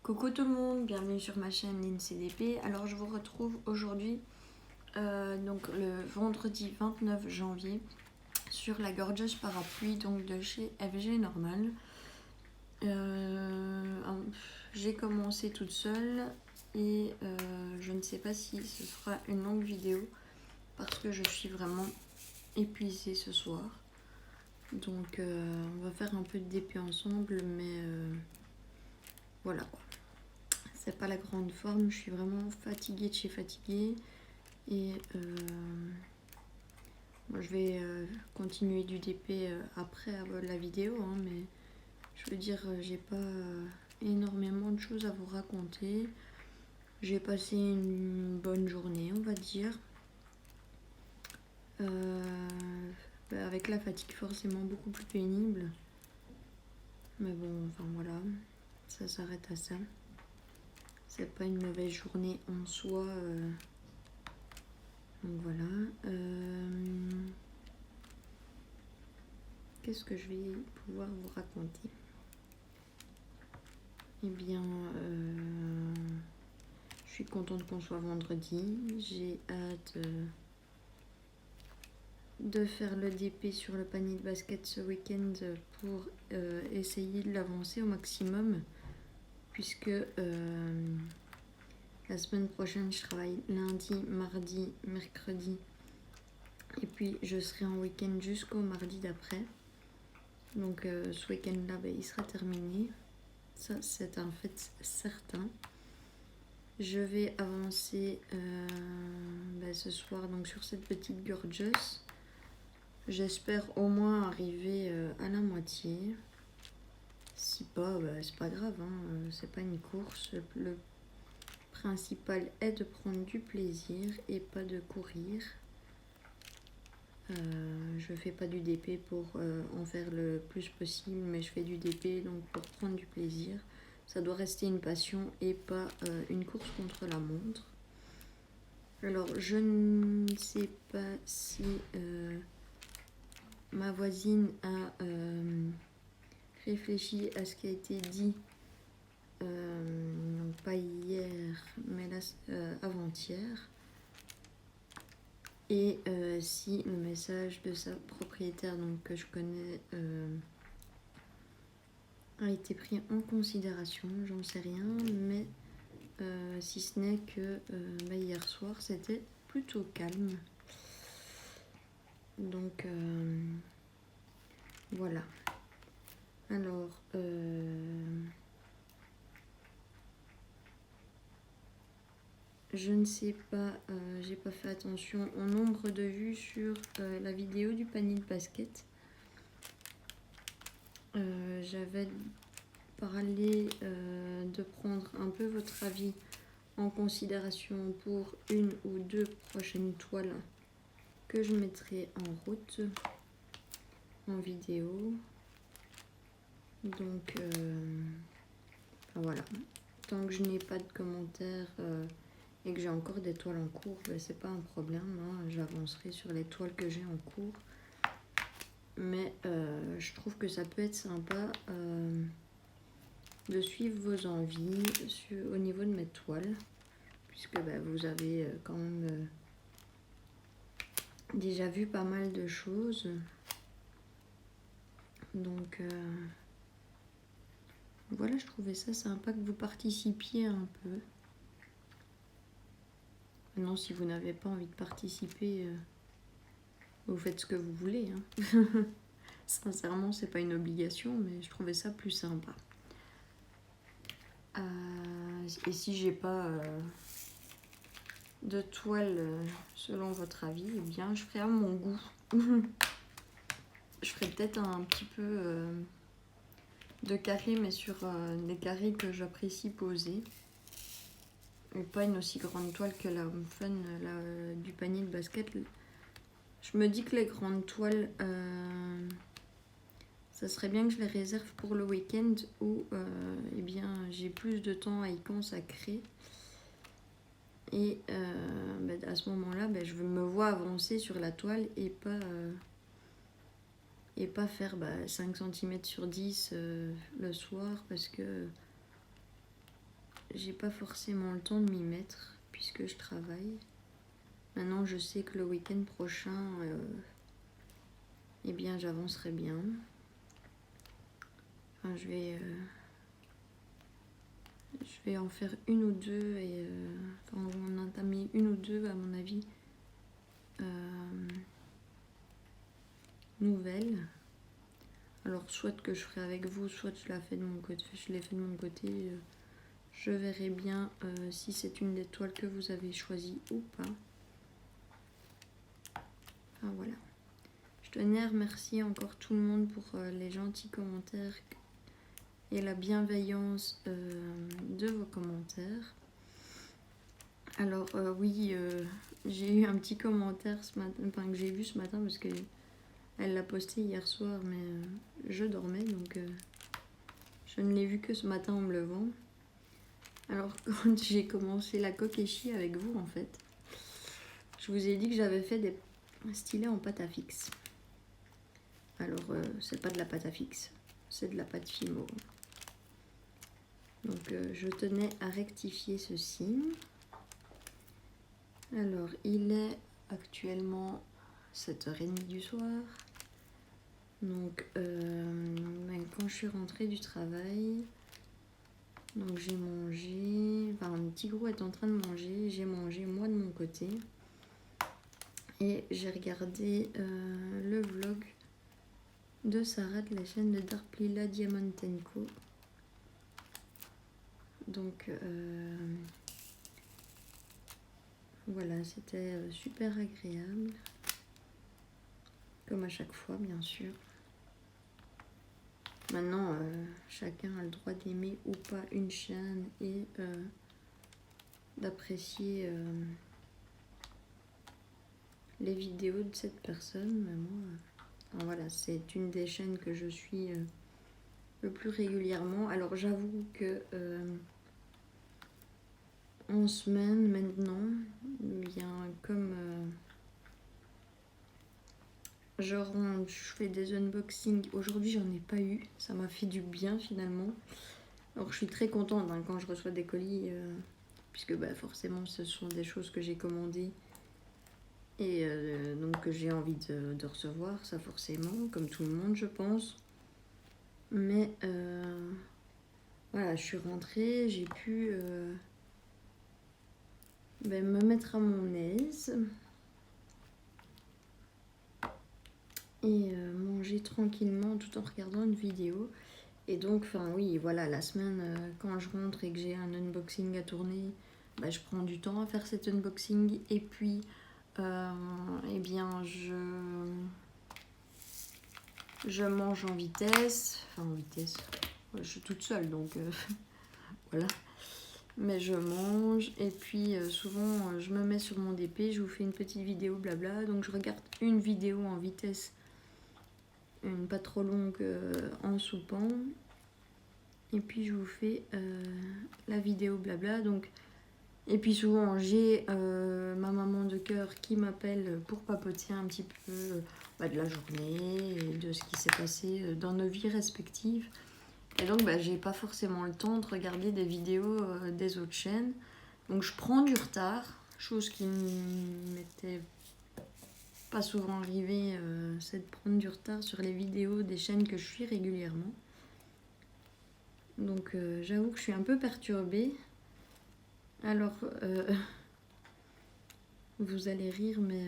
Coucou tout le monde, bienvenue sur ma chaîne LinCDP. Alors je vous retrouve aujourd'hui, donc le vendredi 29 janvier, sur la Gorgeous Parapluie donc de chez FG Normal. J'ai commencé toute seule et je ne sais pas si ce sera une longue vidéo parce que je suis vraiment épuisée ce soir. Donc on va faire un peu de DP ensemble, mais voilà quoi. C'est pas la grande forme, je suis vraiment fatiguée de chez fatiguée et moi je vais continuer du DP après la vidéo, hein, mais je veux dire j'ai pas énormément de choses à vous raconter. J'ai passé une bonne journée, on va dire, avec la fatigue forcément beaucoup plus pénible, mais bon, enfin voilà, ça s'arrête à ça. C'est pas une mauvaise journée en soi. Donc voilà. Qu'est-ce que je vais pouvoir vous raconter? Eh bien, je suis contente qu'on soit vendredi. J'ai hâte de faire le DP sur le panier de basket ce week-end pour essayer de l'avancer au maximum. Puisque la semaine prochaine, je travaille lundi, mardi, mercredi. Et puis, je serai en week-end jusqu'au mardi d'après. Donc, ce week-end-là, il sera terminé. Ça, c'est un fait certain. Je vais avancer ce soir donc sur cette petite Gorgeous. J'espère au moins arriver à la moitié. Si pas, c'est pas grave, hein, c'est pas une course. Le principal est de prendre du plaisir et pas de courir. Je fais pas du DP pour en faire le plus possible, mais je fais du DP donc pour prendre du plaisir. Ça doit rester une passion et pas une course contre la montre. Alors, je ne sais pas si ma voisine a réfléchi à ce qui a été dit, non pas hier, mais avant-hier. Et si le message de sa propriétaire, donc que je connais, a été pris en considération, j'en sais rien, mais si ce n'est que hier soir c'était plutôt calme. Donc voilà. Alors je ne sais pas, j'ai pas fait attention au nombre de vues sur la vidéo du panier de basket. J'avais parlé de prendre un peu votre avis en considération pour une ou deux prochaines toiles que je mettrai en route en vidéo. Donc voilà, tant que je n'ai pas de commentaires et que j'ai encore des toiles en cours, c'est pas un problème, hein, j'avancerai sur les toiles que j'ai en cours. Mais je trouve que ça peut être sympa de suivre vos envies au niveau de mes toiles, puisque vous avez quand même déjà vu pas mal de choses. Donc voilà, je trouvais ça sympa que vous participiez un peu. Maintenant, si vous n'avez pas envie de participer, vous faites ce que vous voulez, hein. Sincèrement, c'est pas une obligation, mais je trouvais ça plus sympa. Et si j'ai pas de toile selon votre avis, eh bien je ferai à mon goût. Je ferai peut-être un petit peu de carré, mais sur des carrés que j'apprécie poser. Et pas une aussi grande toile que la Home Fun du panier de basket. Je me dis que les grandes toiles, ça serait bien que je les réserve pour le week-end où eh bien, j'ai plus de temps à y consacrer. Et à ce moment-là, je me vois avancer sur la toile et pas faire 5 cm sur 10 le soir, parce que j'ai pas forcément le temps de m'y mettre puisque je travaille. Maintenant, je sais que le week-end prochain, eh bien, j'avancerai bien. Enfin, je vais en faire une ou deux et enfin, on en a entamé une ou deux à mon avis nouvelles. Alors soit que je ferai avec vous, soit je l'ai fait de mon côté. Je verrai bien si c'est une des toiles que vous avez choisie ou pas. Enfin voilà. Je tenais à remercier encore tout le monde pour les gentils commentaires et la bienveillance de vos commentaires. Alors oui, j'ai eu un petit commentaire ce matin, enfin que j'ai vu ce matin parce que elle l'a posté hier soir, mais je dormais donc je ne l'ai vu que ce matin en me levant. Alors quand j'ai commencé la kokeshi avec vous en fait, je vous ai dit que j'avais fait des stylés en pâte à fixe. Alors c'est pas de la pâte à fixe, c'est de la pâte Fimo. Donc je tenais à rectifier ceci. Alors il est actuellement 7h30 du soir. Donc quand je suis rentrée du travail, donc j'ai mangé, enfin mon petit gros est en train de manger, j'ai mangé moi de mon côté. Et j'ai regardé le vlog de Sarah de la chaîne de Dark Lila Diamantenko. Donc voilà, c'était super agréable. Comme à chaque fois, bien sûr. Maintenant, chacun a le droit d'aimer ou pas une chaîne et d'apprécier les vidéos de cette personne. Mais moi, voilà, c'est une des chaînes que je suis le plus régulièrement. Alors j'avoue que en semaine maintenant, bien comme genre je fais des unboxings. Aujourd'hui j'en ai pas eu, ça m'a fait du bien finalement. Alors je suis très contente hein, quand je reçois des colis, puisque bah, forcément ce sont des choses que j'ai commandées et donc que j'ai envie de recevoir, ça forcément, comme tout le monde je pense. Mais voilà, je suis rentrée, j'ai pu me mettre à mon aise et manger tranquillement tout en regardant une vidéo. Et donc, enfin oui, voilà, la semaine, quand je rentre et que j'ai un unboxing à tourner, bah, je prends du temps à faire cet unboxing. Et puis, eh bien, je mange en vitesse. Enfin, en vitesse, je suis toute seule, donc voilà. Mais je mange et puis souvent je me mets sur mon DP, je vous fais une petite vidéo blabla. Donc je regarde une vidéo en vitesse, une pas trop longue en soupant. Et puis je vous fais la vidéo blabla. Donc, et puis souvent j'ai ma maman de cœur qui m'appelle pour papoter un petit peu de la journée et de ce qui s'est passé dans nos vies respectives. Et donc j'ai pas forcément le temps de regarder des vidéos des autres chaînes. Donc je prends du retard, chose qui ne m'était pas souvent arrivée, c'est de prendre du retard sur les vidéos des chaînes que je suis régulièrement. Donc j'avoue que je suis un peu perturbée. Alors vous allez rire, mais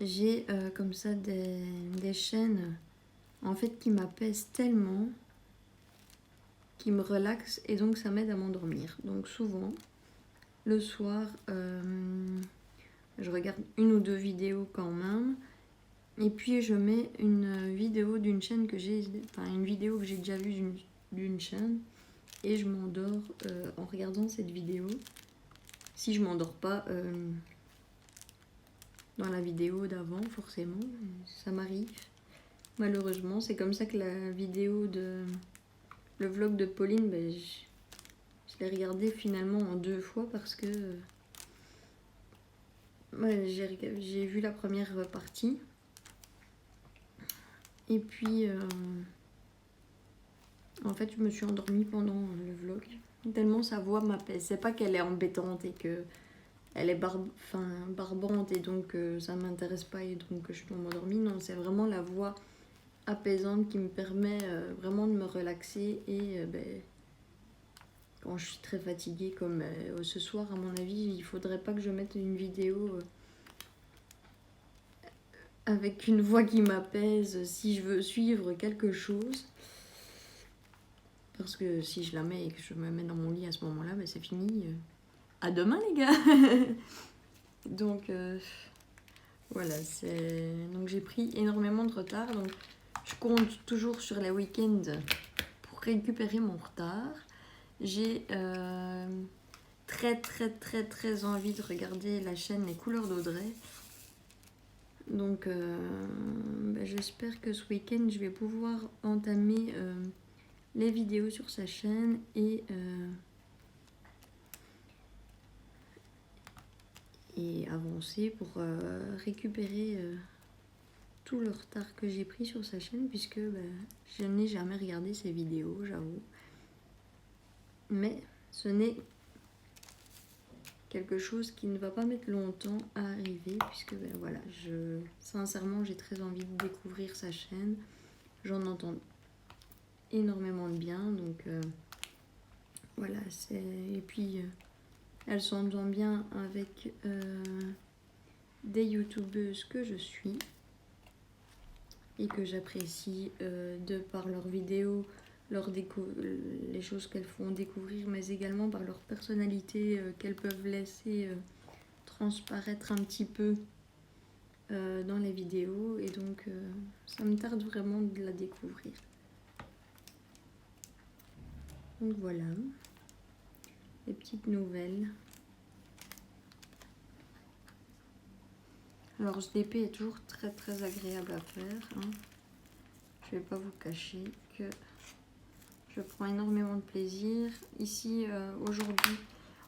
j'ai comme ça des chaînes en fait qui m'apaisent tellement, qui me relaxent et donc ça m'aide à m'endormir. Donc souvent le soir je regarde une ou deux vidéos quand même et puis je mets une vidéo d'une chaîne que j'ai, enfin une vidéo que j'ai déjà vue d'une chaîne et je m'endors en regardant cette vidéo. Si je m'endors pas dans la vidéo d'avant, forcément, ça m'arrive. Malheureusement, c'est comme ça que la vidéo de le vlog de Pauline, je l'ai regardé finalement en 2 fois parce que j'ai vu la première partie. Et puis En fait, je me suis endormie pendant le vlog. Tellement sa voix m'apaise. C'est pas qu'elle est embêtante et que elle est barbante et donc ça m'intéresse pas et donc je tombe endormie. Non, c'est vraiment la voix apaisante qui me permet vraiment de me relaxer et quand je suis très fatiguée comme ce soir, à mon avis, il faudrait pas que je mette une vidéo avec une voix qui m'apaise si je veux suivre quelque chose. Parce que si je la mets et que je me mets dans mon lit à ce moment-là, c'est fini. À demain les gars. Donc voilà, donc j'ai pris énormément de retard. Donc je compte toujours sur les week-ends pour récupérer mon retard. J'ai très envie de regarder la chaîne Les Couleurs d'Audrey. Donc j'espère que ce week-end je vais pouvoir entamer les vidéos sur sa chaîne et avancer pour récupérer tout le retard que j'ai pris sur sa chaîne puisque je n'ai jamais regardé ses vidéos, j'avoue. Mais ce n'est quelque chose qui ne va pas mettre longtemps à arriver puisque voilà, sincèrement j'ai très envie de découvrir sa chaîne. J'en entends énormément de bien, donc voilà, et puis elle s'entend bien avec des youtubeuses que je suis et que j'apprécie de par leurs vidéos, les choses qu'elles font découvrir, mais également par leur personnalité qu'elles peuvent laisser transparaître un petit peu dans les vidéos. Et donc ça me tarde vraiment de la découvrir. Donc voilà, les petites nouvelles. Alors ce DP est toujours très agréable à faire. Hein. Je vais pas vous cacher que je prends énormément de plaisir. Ici aujourd'hui,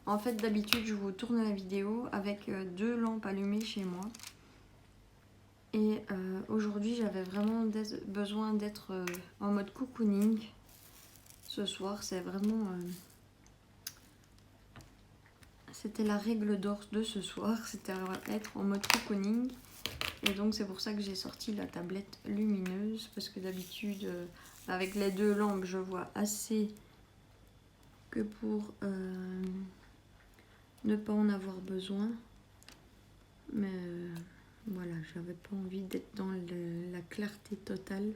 en fait d'habitude je vous tourne la vidéo avec 2 lampes allumées chez moi. Et aujourd'hui j'avais vraiment besoin d'être en mode cocooning. Ce soir c'est vraiment... c'était la règle d'or de ce soir, c'était être en mode cocooning. Et donc c'est pour ça que j'ai sorti la tablette lumineuse, parce que d'habitude avec les 2 lampes je vois assez que pour ne pas en avoir besoin. Mais voilà, j'avais pas envie d'être dans la clarté totale.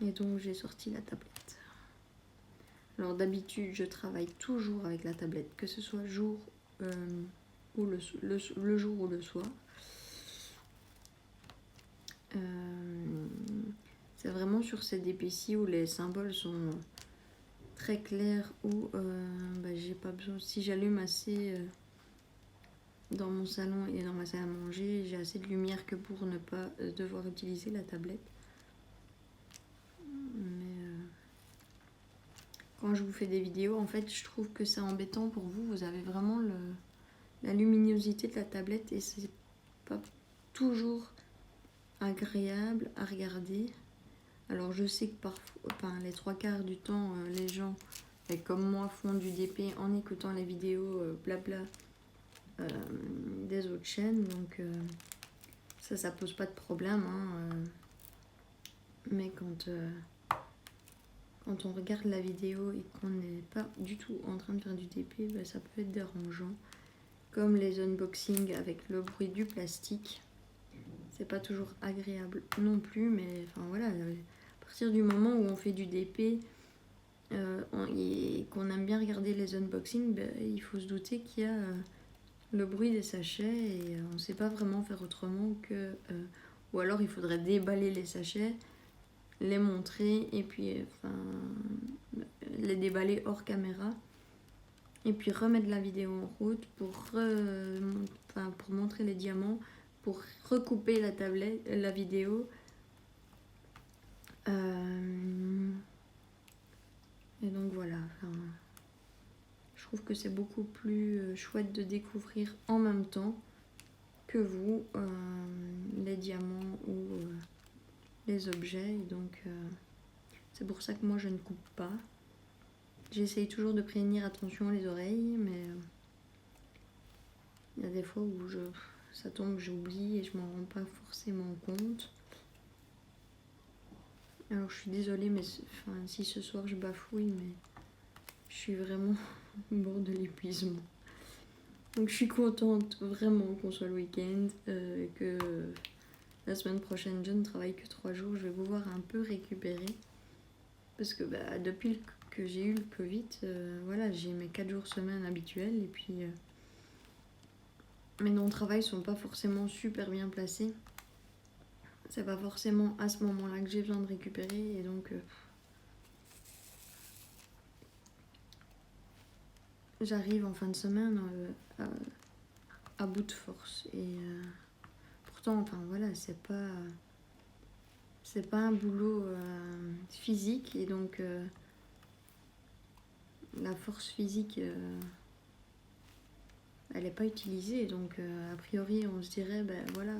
Et donc j'ai sorti la tablette. Alors d'habitude je travaille toujours avec la tablette, que ce soit jour ou le jour ou le soir. C'est vraiment sur ces DP-ci où les symboles sont très clairs, où j'ai pas besoin, si j'allume assez dans mon salon et dans ma salle à manger, j'ai assez de lumière que pour ne pas devoir utiliser la tablette. Mais quand je vous fais des vidéos, en fait je trouve que c'est embêtant pour vous, vous avez vraiment la luminosité de la tablette et c'est pas toujours agréable à regarder. Alors je sais que parfois, les 3/4 du temps, les gens comme moi font du DP en écoutant les vidéos blabla des autres chaînes, donc ça pose pas de problème. Hein, mais quand on regarde la vidéo et qu'on n'est pas du tout en train de faire du DP, ça peut être dérangeant. Comme les unboxings avec le bruit du plastique. C'est pas toujours agréable non plus, mais enfin voilà, à partir du moment où on fait du DP et qu'on aime bien regarder les unboxings, il faut se douter qu'il y a le bruit des sachets et on ne sait pas vraiment faire autrement que... ou alors il faudrait déballer les sachets, les montrer et puis les déballer hors caméra et puis remettre la vidéo en route pour montrer les diamants, pour recouper la vidéo. Et donc voilà, je trouve que c'est beaucoup plus chouette de découvrir en même temps que vous les diamants ou les objets. Et donc C'est pour ça que moi je ne coupe pas. J'essaye toujours de prévenir attention les oreilles, mais il y a des fois où ça tombe, j'oublie et je m'en rends pas forcément compte. Alors je suis désolée, mais si ce soir je bafouille, mais je suis vraiment au bord de l'épuisement. Donc je suis contente vraiment qu'on soit le week-end, que la semaine prochaine je ne travaille que 3 jours, je vais pouvoir un peu récupérer. Parce que depuis que j'ai eu le Covid, voilà, j'ai mes 4 jours semaine habituels et puis mes noms de travail sont pas forcément super bien placés. C'est pas forcément à ce moment-là que j'ai besoin de récupérer et donc j'arrive en fin de semaine à bout de force et pourtant, enfin voilà, c'est pas un boulot physique et donc la force physique elle n'est pas utilisée, donc a priori on se dirait voilà,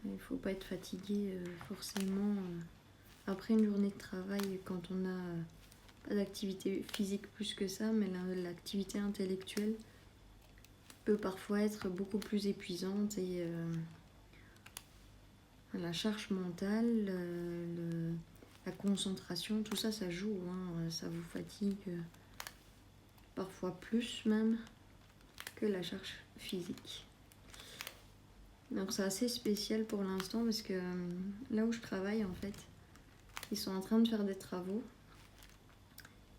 il faut pas être fatigué forcément après une journée de travail quand on a pas d'activité physique plus que ça, mais l'activité intellectuelle peut parfois être beaucoup plus épuisante et la charge mentale, la concentration, tout ça, ça joue, hein, ça vous fatigue parfois plus même que la charge physique. Donc c'est assez spécial pour l'instant parce que là où je travaille en fait, ils sont en train de faire des travaux.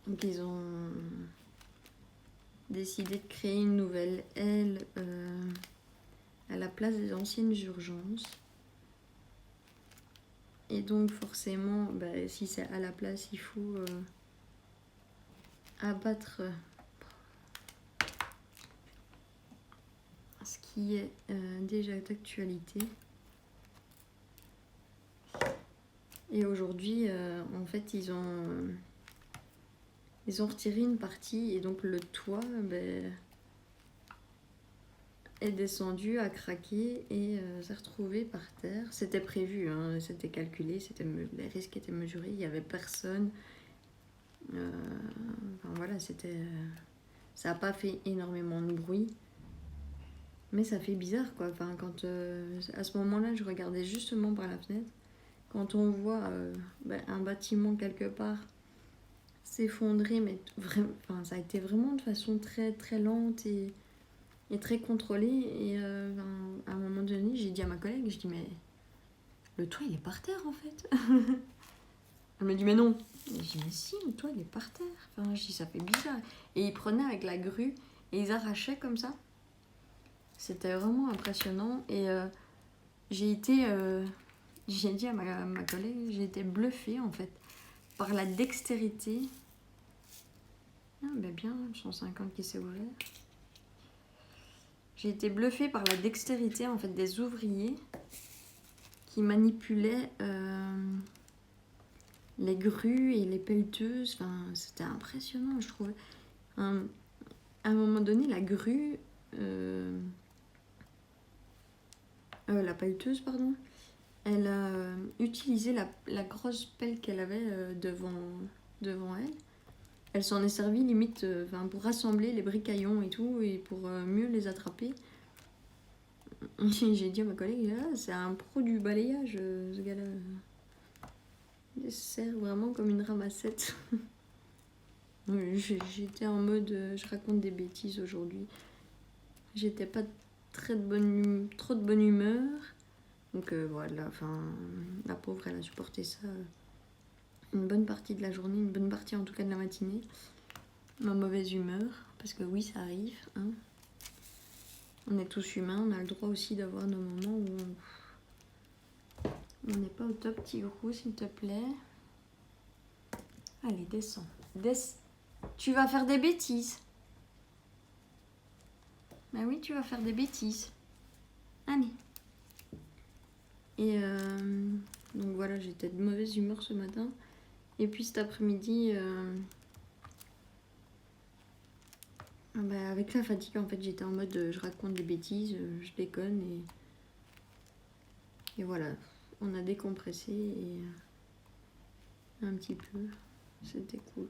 Donc ils ont décidé de créer une nouvelle aile à la place des anciennes urgences. Et donc forcément, si c'est à la place, il faut abattre ce qui est déjà d'actualité. Et aujourd'hui, en fait, ils ont retiré une partie et donc le toit est descendu, a craqué et s'est retrouvé par terre. C'était prévu, hein, c'était calculé, les risques étaient mesurés, il n'y avait personne. Voilà, ça n'a pas fait énormément de bruit, mais ça fait bizarre quoi. Quand à ce moment-là, je regardais justement par la fenêtre, quand on voit un bâtiment quelque part s'effondrer, mais ça a été vraiment de façon très très lente et très contrôlée. Et à un moment donné, j'ai dit à ma collègue, je dis mais le toit il est par terre en fait. Elle me dit mais non. Et je dis mais si, le toit il est par terre. Je dis ça fait bizarre. Et ils prenaient avec la grue et ils arrachaient comme ça. C'était vraiment impressionnant et j'ai dit à ma collègue, j'ai été bluffée en fait par la dextérité. Bien, 150 qui s'est ouvert. J'ai été bluffée par la dextérité en fait des ouvriers qui manipulaient les grues et les pelleteuses. C'était impressionnant, je trouvais. À un moment donné, la grue, la pelleteuse, pardon, elle a utilisé la grosse pelle qu'elle avait devant elle. Elle s'en est servie limite pour rassembler les bricaillons et tout, et pour mieux les attraper. J'ai dit à ma collègue, c'est un pro du balayage, ce gars-là. Il se sert vraiment comme une ramassette. J'étais en mode, je raconte des bêtises aujourd'hui. J'étais pas trop de bonne humeur. Donc voilà, la pauvre, elle a supporté ça une bonne partie de la journée, une bonne partie en tout cas de la matinée. Ma mauvaise humeur, parce que oui, ça arrive. Hein. On est tous humains, on a le droit aussi d'avoir nos moments où on n'est pas au top, petit gros, s'il te plaît. Allez, descends. Tu vas faire des bêtises. Oui, tu vas faire des bêtises. Allez. Et donc voilà, j'étais de mauvaise humeur ce matin. Et puis cet après-midi, avec la fatigue, en fait, j'étais en mode je raconte des bêtises, je déconne Et voilà, on a décompressé et un petit peu, c'était cool.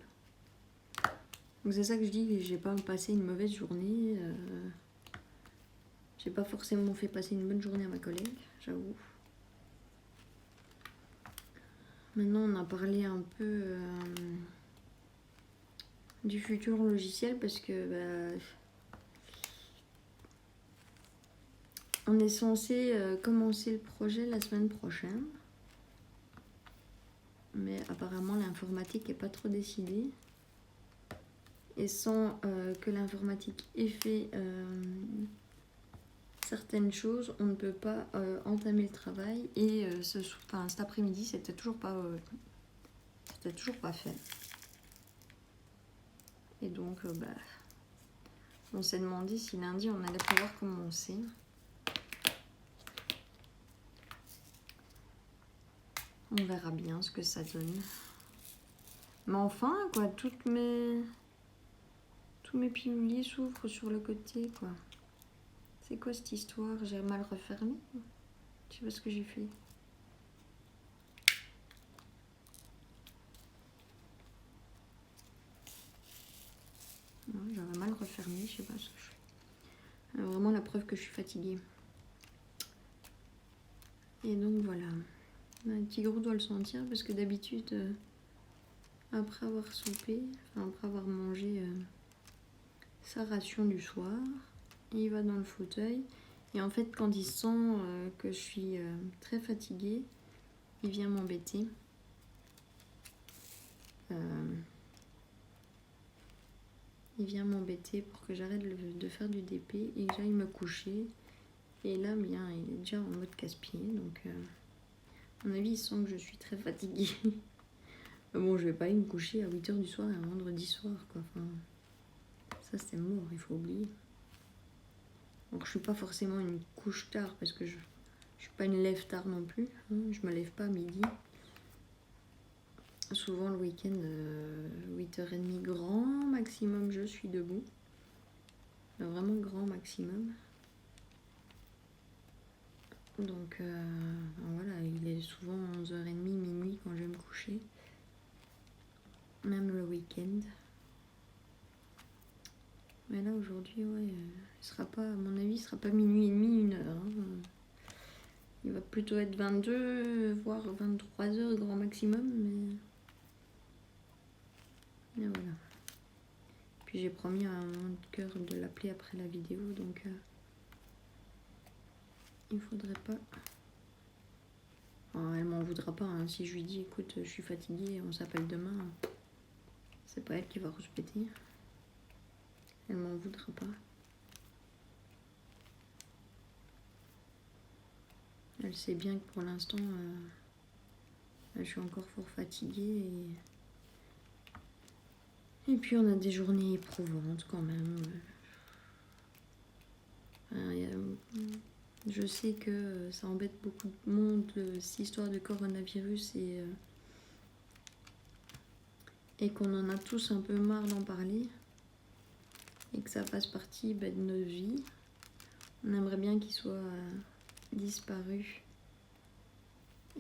Donc c'est ça que je dis, j'ai pas passé une mauvaise journée. J'ai pas forcément fait passer une bonne journée à ma collègue, j'avoue. Maintenant, on a parlé un peu du futur logiciel parce que on est censé commencer le projet la semaine prochaine. Mais apparemment, l'informatique n'est pas trop décidée. Et sans que l'informatique ait fait certaines choses, on ne peut pas entamer le travail. Et cet après-midi, c'était toujours pas fait. Et donc, on s'est demandé si lundi, on allait pouvoir commencer. On verra bien ce que ça donne. Mais enfin, quoi, tous mes piluliers s'ouvrent sur le côté, quoi. C'est quoi cette histoire? J'ai mal refermé? Je sais pas ce que j'ai fait. J'avais mal refermé, je sais pas ce que je fais. Vraiment la preuve que je suis fatiguée. Et donc voilà. Un petit gros doit le sentir parce que d'habitude, après avoir soupé, après avoir mangé sa ration du soir, il va dans le fauteuil. Et en fait, quand il sent que je suis très fatiguée, il vient m'embêter. Il vient m'embêter pour que j'arrête de faire du DP et que j'aille me coucher. Et là, bien, il est déjà en mode casse-pied. Donc, à mon avis, il sent que je suis très fatiguée. Bon, je vais pas aller me coucher à 8h du soir et un vendredi soir, quoi. Enfin, ça, c'est mort, il faut oublier. Donc, je suis pas forcément une couche tard parce que je suis pas une lève tard non plus. Hein, je me lève pas à midi. Souvent, le week-end, 8h30 grand maximum, je suis debout. Vraiment grand maximum. Donc voilà, il est souvent 11h30, minuit quand je vais me coucher. Même le week-end. Mais là aujourd'hui, ouais, il sera pas, à mon avis, il sera pas minuit et demi, 1h. Hein. Il va plutôt être 22, voire 23h grand maximum, mais voilà. Puis j'ai promis à mon cœur de l'appeler après la vidéo, donc il faudrait pas. Alors, elle m'en voudra pas, hein. Si je lui dis écoute, je suis fatiguée, on s'appelle demain, c'est pas elle qui va respecter. Elle m'en voudra pas. Elle sait bien que pour l'instant, je suis encore fort fatiguée. Et puis on a des journées éprouvantes quand même. Je sais que ça embête beaucoup de monde, cette histoire de coronavirus, et qu'on en a tous un peu marre d'en parler. Et que ça fasse partie de nos vies. On aimerait bien qu'il soit disparu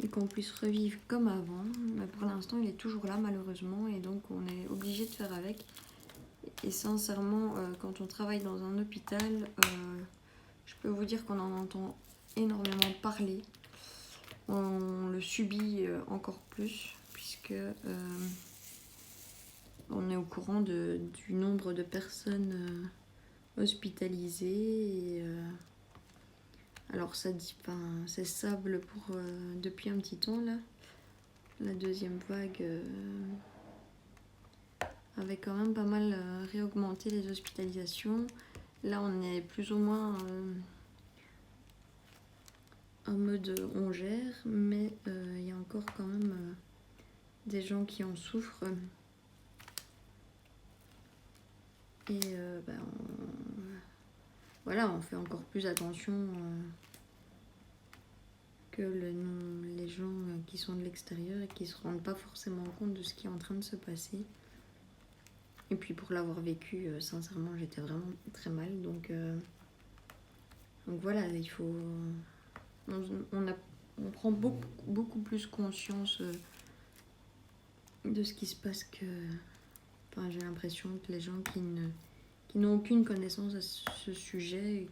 et qu'on puisse revivre comme avant. Mais pour l'instant, il est toujours là malheureusement et donc on est obligé de faire avec. Et sincèrement, quand on travaille dans un hôpital, je peux vous dire qu'on en entend énormément parler. On le subit encore plus puisque on est au courant du nombre de personnes hospitalisées. Alors ça dit pas, c'est stable depuis un petit temps là. La deuxième vague avait quand même pas mal réaugmenté les hospitalisations. Là on est plus ou moins en mode on gère, mais il y a encore quand même des gens qui en souffrent. Et voilà, on fait encore plus attention que les gens qui sont de l'extérieur et qui ne se rendent pas forcément compte de ce qui est en train de se passer. Et puis pour l'avoir vécu, sincèrement, j'étais vraiment très mal. Donc voilà, il faut... On prend beaucoup plus conscience de ce qui se passe que... Enfin, j'ai l'impression que les gens qui n'ont aucune connaissance à ce sujet,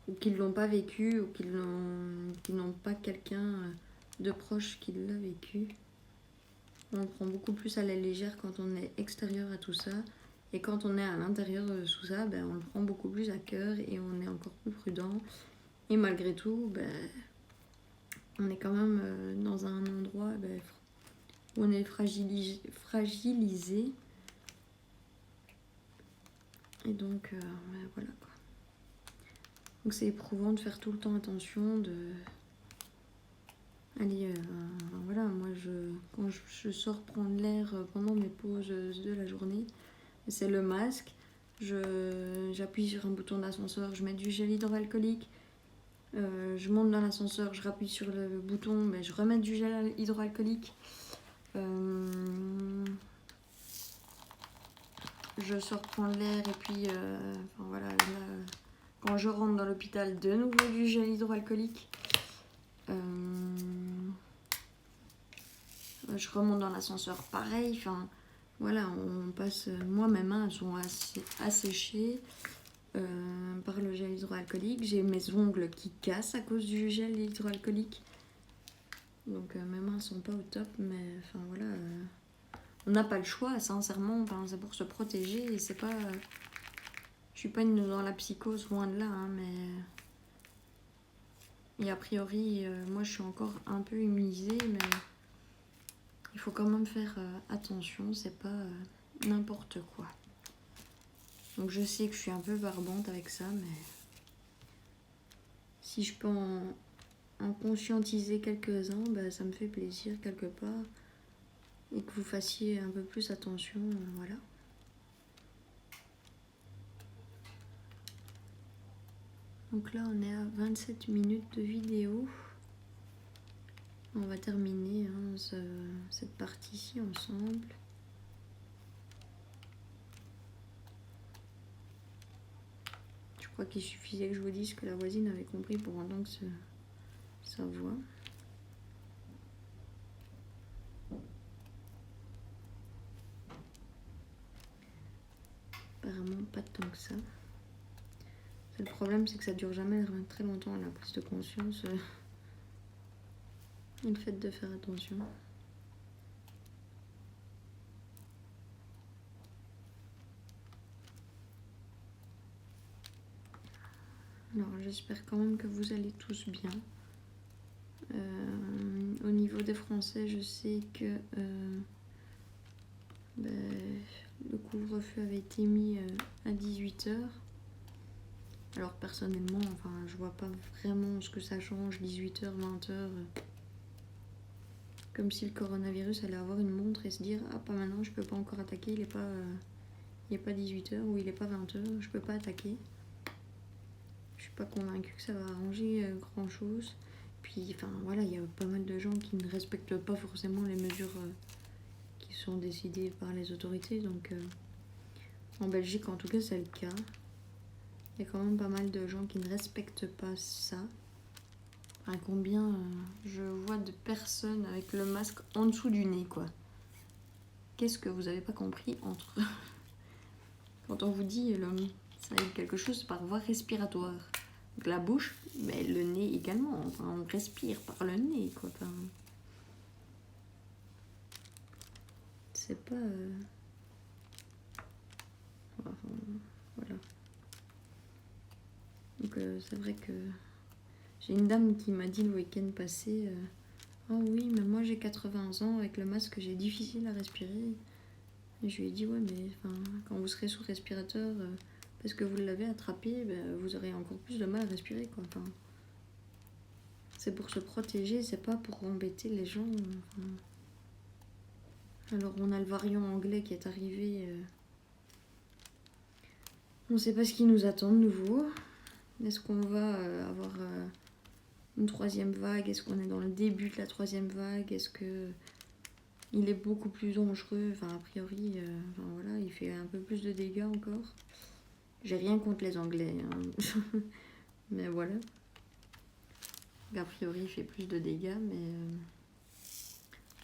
ou qui ne l'ont pas vécu, ou qui n'ont pas quelqu'un de proche qui l'a vécu, on le prend beaucoup plus à la légère quand on est extérieur à tout ça. Et quand on est à l'intérieur de tout ça, ben, on le prend beaucoup plus à cœur et on est encore plus prudent. Et malgré tout, ben, on est quand même dans un endroit ben, où on est fragilisé. Et donc, ben, voilà quoi. Donc c'est éprouvant de faire tout le temps attention, de... Allez, voilà, moi quand je sors prendre l'air pendant mes pauses de la journée, c'est le masque. J'appuie sur un bouton d'ascenseur, je mets du gel hydroalcoolique. Je monte dans l'ascenseur, je rappuie sur le bouton, mais je remets du gel hydroalcoolique. Je sors prendre l'air et puis enfin, voilà, là, quand je rentre dans l'hôpital, de nouveau du gel hydroalcoolique. Je remonte dans l'ascenseur, pareil. Enfin, voilà, on passe. Moi, mes mains elles sont asséchées par le gel hydroalcoolique. J'ai mes ongles qui cassent à cause du gel hydroalcoolique. Donc mes mains sont pas au top, mais enfin voilà. On n'a pas le choix, sincèrement. Enfin, c'est pour se protéger et c'est pas. Je suis pas dans la psychose, loin de là, hein, mais. Et a priori, moi je suis encore un peu immunisée, mais il faut quand même faire attention, c'est pas n'importe quoi. Donc je sais que je suis un peu barbante avec ça, mais si je peux en conscientiser quelques-uns, bah, ça me fait plaisir quelque part. Et que vous fassiez un peu plus attention, voilà. Donc là, on est à 27 minutes de vidéo. On va terminer hein, cette partie-ci ensemble. Je crois qu'il suffisait que je vous dise que la voisine avait compris pour entendre sa voix. Apparemment pas tant que ça. Le problème c'est que ça dure jamais très longtemps la prise de conscience et le fait de faire attention. Alors j'espère quand même que vous allez tous bien. Au niveau des Français, je sais que le couvre-feu avait été mis à 18h. Alors personnellement, enfin, je vois pas vraiment ce que ça change, 18h, 20h. Comme si le coronavirus allait avoir une montre et se dire « Ah, pas maintenant, je peux pas encore attaquer, il est pas 18h ou il est pas 20h, je peux pas attaquer. » Je suis pas convaincue que ça va arranger grand-chose. Puis, enfin, voilà, il y a pas mal de gens qui ne respectent pas forcément les mesures qui sont décidées par les autorités. Donc, en Belgique, en tout cas, c'est le cas. Il y a quand même pas mal de gens qui ne respectent pas ça. Enfin, combien je vois de personnes avec le masque en dessous du nez, quoi. Qu'est-ce que vous avez pas compris entre... Quand on vous dit ça a quelque chose par voie respiratoire. Donc la bouche, mais le nez également. Enfin, on respire par le nez, quoi. Enfin, c'est pas... Enfin, voilà. Donc c'est vrai que j'ai une dame qui m'a dit le week-end passé oh oui, mais moi j'ai 80 ans, avec le masque j'ai difficile à respirer. Et je lui ai dit ouais, mais quand vous serez sous respirateur parce que vous l'avez attrapé, vous aurez encore plus de mal à respirer, quoi. Enfin, c'est pour se protéger, c'est pas pour embêter les gens. Enfin, alors on a le variant anglais qui est arrivé. On sait pas ce qui nous attend de nouveau. Est-ce qu'on va avoir une troisième vague? Est-ce qu'on est dans le début de la troisième vague? Est-ce que il est beaucoup plus dangereux? Enfin, a priori, voilà, il fait un peu plus de dégâts encore. J'ai rien contre les Anglais, hein. Mais voilà. A priori, il fait plus de dégâts, mais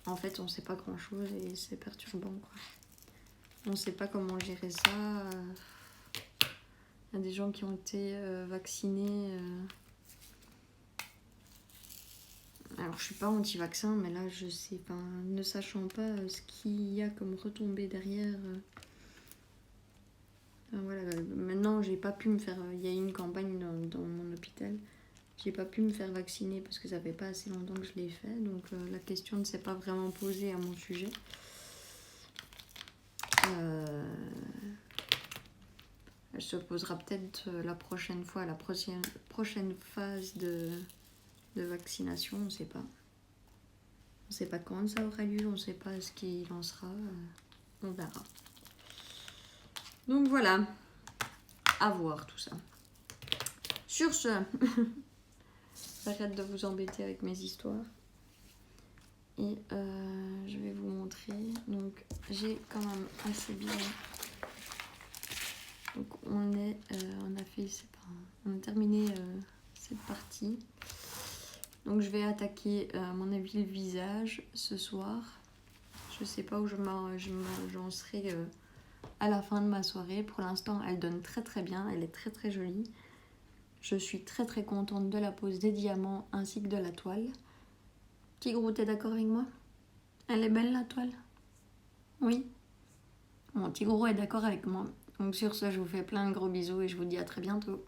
en fait, on sait pas grand chose et c'est perturbant, quoi. On sait pas comment gérer ça. Il y a des gens qui ont été vaccinés. Alors, je suis pas anti-vaccin, mais là, je sais, enfin, ne sachant pas ce qu'il y a comme retombée derrière. Voilà, maintenant, j'ai pas pu me faire. Il y a eu une campagne dans mon hôpital. J'ai pas pu me faire vacciner parce que ça fait pas assez longtemps que je l'ai fait, donc la question ne s'est pas vraiment posée à mon sujet. Elle se posera peut-être la prochaine fois, la prochaine phase de vaccination, on ne sait pas. On ne sait pas quand ça aura lieu, on ne sait pas ce qu'il en sera, on verra. Donc voilà, à voir tout ça. Sur ce, j'arrête de vous embêter avec mes histoires. Et je vais vous montrer. Donc j'ai quand même assez bien. Donc on a terminé cette partie. Donc je vais attaquer à mon avis le visage ce soir. Je sais pas où j'en serai à la fin de ma soirée. Pour l'instant elle donne très très bien, elle est très très jolie. Je suis très très contente de la pose des diamants ainsi que de la toile. Tigrou, t'es d'accord avec moi? Elle est belle la toile? Oui. Bon, Tigrou est d'accord avec moi. Donc sur ce, je vous fais plein de gros bisous et je vous dis à très bientôt.